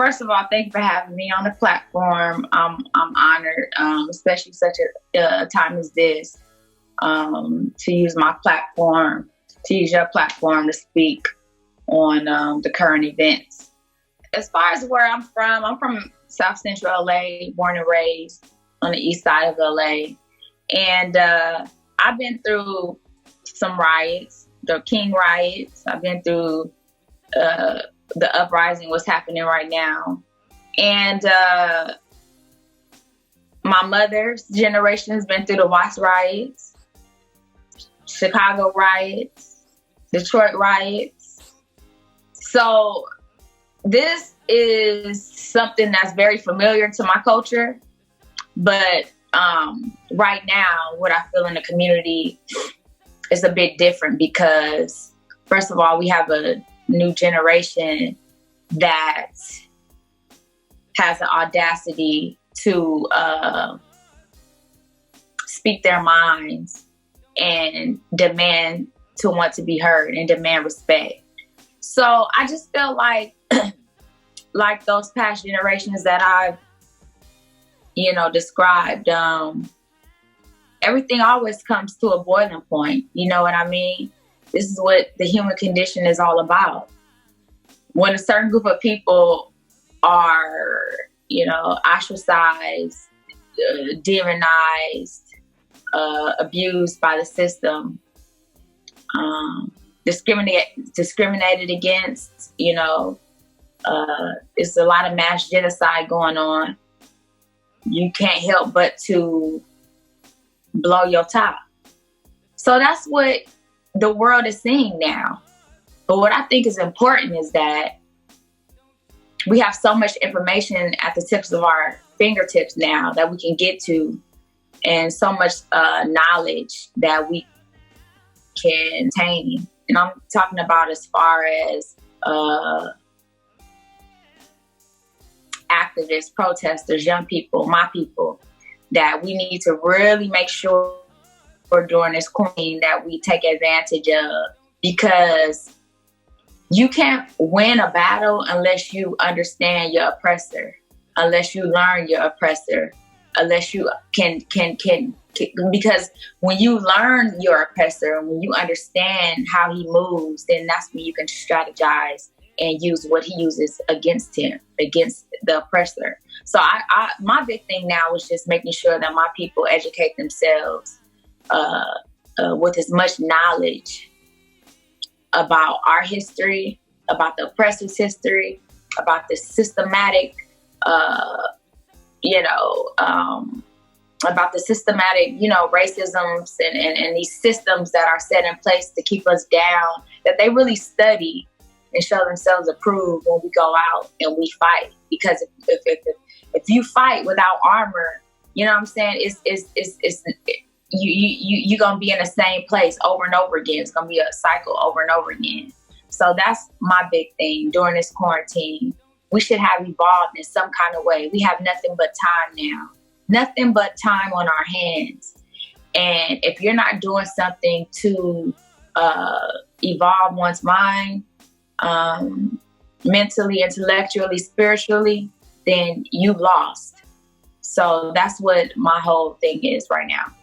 first of all, thank you for having me on the platform. I'm honored, especially such a time as this, to use my platform, to use your platform to speak on the current events. As far as where I'm from South Central LA, born and raised on the east side of LA. And I've been through some riots, the King riots. I've been through the uprising, what's happening right now. And my mother's generation has been through the Watts riots, Chicago riots, Detroit riots. So this is something that's very familiar to my culture. But right now, what I feel in the community is a bit different because, first of all, we have a new generation that has the audacity to speak their minds and demand to want to be heard and demand respect. So I just feel like those past generations that I've described, everything always comes to a boiling point. You know what I mean? This is what the human condition is all about. When a certain group of people are, ostracized, demonized, abused by the system, discriminated against, it's a lot of mass genocide going on. You can't help but to blow your top. So that's what the world is seeing now. But what I think is important is that we have so much information at the tips of our fingertips now that we can get to, and so much knowledge that we can attain. And I'm talking about as far as activists, protesters, young people, my people, that we need to really make sure during this quarantine that we take advantage of, because you can't win a battle unless you understand your oppressor, unless you learn your oppressor, unless you can because when you learn your oppressor and when you understand how he moves, then that's when you can strategize and use what he uses against him, against the oppressor. So my big thing now is just making sure that my people educate themselves with as much knowledge about our history, about the oppressor's history, about the systematic, about the systematic, racisms and these systems that are set in place to keep us down, that they really study and show themselves approved when we go out and we fight. Because if you fight without armor, you know what I'm saying, you're gonna be in the same place over and over again. It's gonna be a cycle over and over again. So that's my big thing during this quarantine. We should have evolved in some kind of way. We have nothing but time now. Nothing but time on our hands. And if you're not doing something to evolve one's mind, mentally, intellectually, spiritually, then you've lost. So that's what my whole thing is right now.